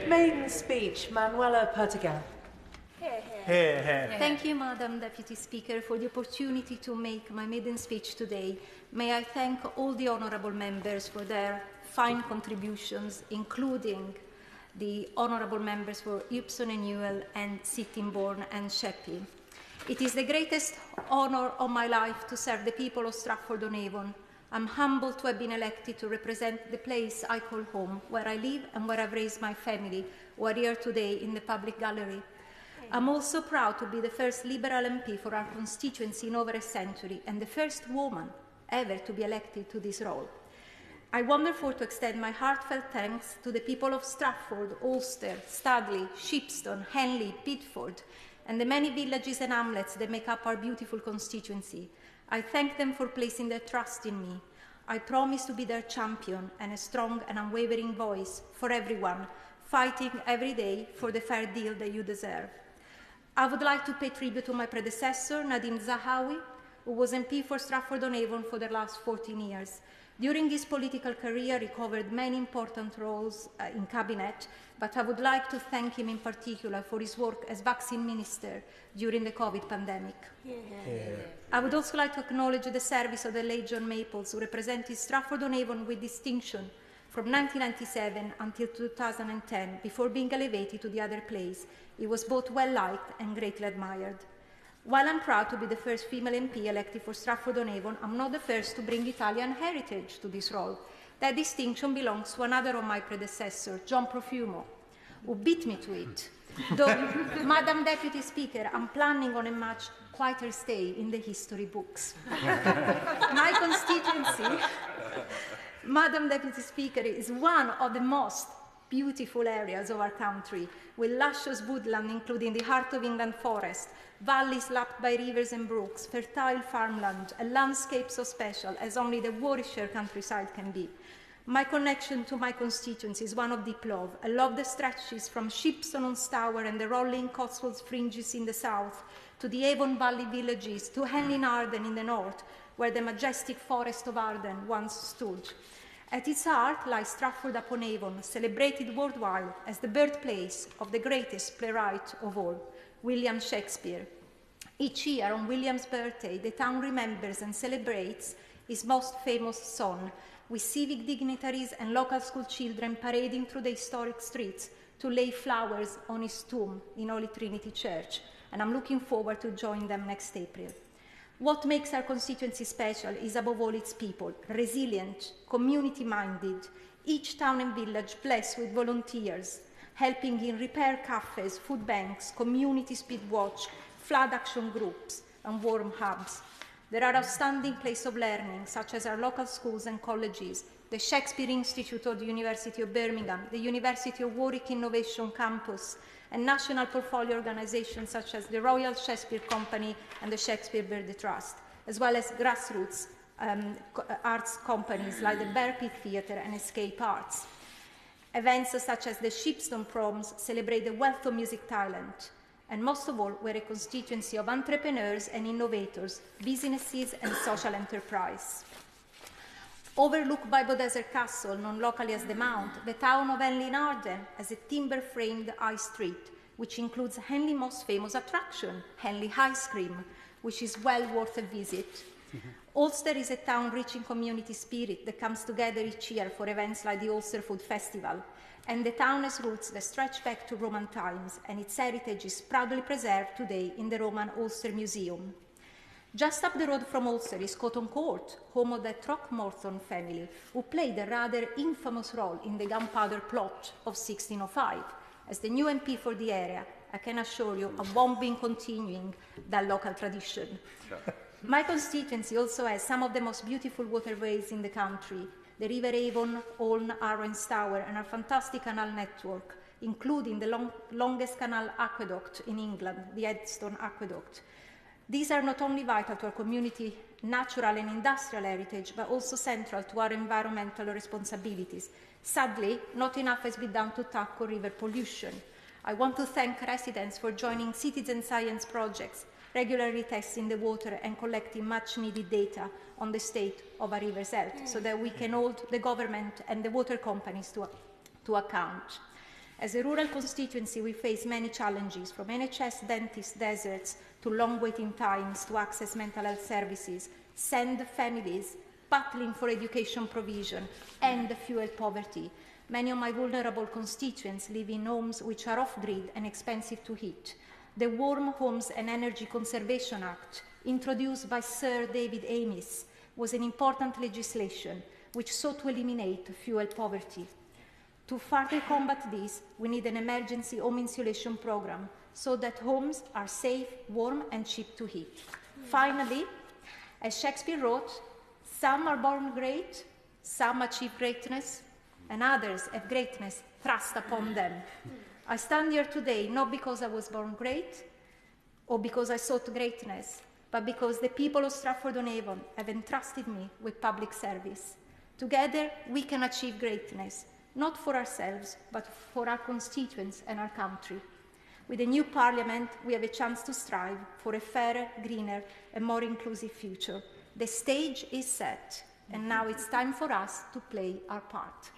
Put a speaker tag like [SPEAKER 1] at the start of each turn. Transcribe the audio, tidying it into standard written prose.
[SPEAKER 1] Maiden speech, Manuela Perteghella.
[SPEAKER 2] Thank you, Madam Deputy Speaker, for the opportunity to make my maiden speech today. May I thank all the honourable members for their fine contributions, including the honourable members for Ipson and Newell and Sittingbourne and Sheppey. It is the greatest honour of my life to serve the people of Stratford-on-Avon. I'm humbled to have been elected to represent the place I call home, where I live and where I've raised my family, who are here today in the public gallery. I'm also proud to be the first Liberal MP for our constituency in over a century and the first woman ever to be elected to this role. I want therefore to extend my heartfelt thanks to the people of Stratford, Ulster, Studley, Shipston, Henley, Bidford, and the many villages and hamlets that make up our beautiful constituency. I thank them for placing their trust in me. I promise to be their champion and a strong and unwavering voice for everyone, fighting every day for the fair deal that you deserve. I would like to pay tribute to my predecessor, Nadine Zahawi, who was MP for Stratford-on-Avon for the last 14 years. During his political career, he covered many important roles in cabinet, but I would like to thank him in particular for his work as vaccine minister during the COVID pandemic. I would also like to acknowledge the service of the late John Maples, who represented Stratford-on-Avon with distinction from 1997 until 2010, before being elevated to the other place. He was both well-liked and greatly admired. While I'm proud to be the first female MP elected for Stratford-on-Avon, I'm not the first to bring Italian heritage to this role. That distinction belongs to another of my predecessors, John Profumo, who beat me to it. Though, Madam Deputy Speaker, I'm planning on a much quieter stay in the history books. My constituency, Madam Deputy Speaker, is one of the most beautiful areas of our country, with luscious woodland including the Heart of England forest, valleys lapped by rivers and brooks, fertile farmland, and landscapes so special as only the Warwickshire countryside can be. My connection to my constituency is one of deep love, a love that stretches from Shipston on Stour and the rolling Cotswolds fringes in the south, to the Avon Valley villages, to Henley in Arden in the north, where the majestic forest of Arden once stood. At its heart lies Stratford-upon-Avon, celebrated worldwide as the birthplace of the greatest playwright of all, William Shakespeare. Each year on William's birthday, the town remembers and celebrates his most famous son, with civic dignitaries and local school children parading through the historic streets to lay flowers on his tomb in Holy Trinity Church, and I'm looking forward to join them next April. What makes our constituency special is above all its people, resilient, community-minded, each town and village blessed with volunteers, helping in repair cafes, food banks, community speed watch, flood action groups, and warm hubs. There are outstanding places of learning, such as our local schools and colleges, the Shakespeare Institute of the University of Birmingham, the University of Warwick Innovation Campus, and national portfolio organizations such as the Royal Shakespeare Company and the Shakespeare Birthday Trust, as well as grassroots arts companies like the Bear Pit Theatre and Escape Arts. Events such as the Shipston Proms celebrate the wealth of music talent, and most of all, we're a constituency of entrepreneurs and innovators, businesses and social enterprise. Overlooked by Beaudesert Castle, known locally as the Mount, the town of Henley in Arden has a timber-framed high street, which includes Henley's most famous attraction, Henley Ice Cream, which is well worth a visit. Ulster is a town rich in community spirit that comes together each year for events like the Ulster Food Festival, and the town has roots that stretch back to Roman times, and its heritage is proudly preserved today in the Roman Ulster Museum. Just up the road from Ulster is Cotton Court, home of the Throckmorton family, who played a rather infamous role in the Gunpowder Plot of 1605. As the new MP for the area, I can assure you I won't be continuing that local tradition. My constituency also has some of the most beautiful waterways in the country, the River Avon, Olne, Arrow and Stour, and our fantastic canal network, including the longest canal aqueduct in England, the Edstone Aqueduct. These are not only vital to our community natural and industrial heritage, but also central to our environmental responsibilities. Sadly, not enough has been done to tackle river pollution. I want to thank residents for joining citizen science projects, regularly testing the water and collecting much-needed data on the state of our river's health, so that we can hold the government and the water companies to account. As a rural constituency, we face many challenges, from NHS dentist deserts to long waiting times to access mental health services, send families battling for education provision and fuel poverty. Many of my vulnerable constituents live in homes which are off-grid and expensive to heat. The Warm Homes and Energy Conservation Act, introduced by Sir David Amis, was an important legislation which sought to eliminate fuel poverty. To further combat this, we need an emergency home insulation program so that homes are safe, warm, and cheap to heat. Finally, as Shakespeare wrote, some are born great, some achieve greatness, and others have greatness thrust upon them. I stand here today not because I was born great or because I sought greatness, but because the people of Stratford-on-Avon have entrusted me with public service. Together, we can achieve greatness, not for ourselves, but for our constituents and our country. With the new Parliament, we have a chance to strive for a fairer, greener, and more inclusive future. The stage is set, and now it's time for us to play our part.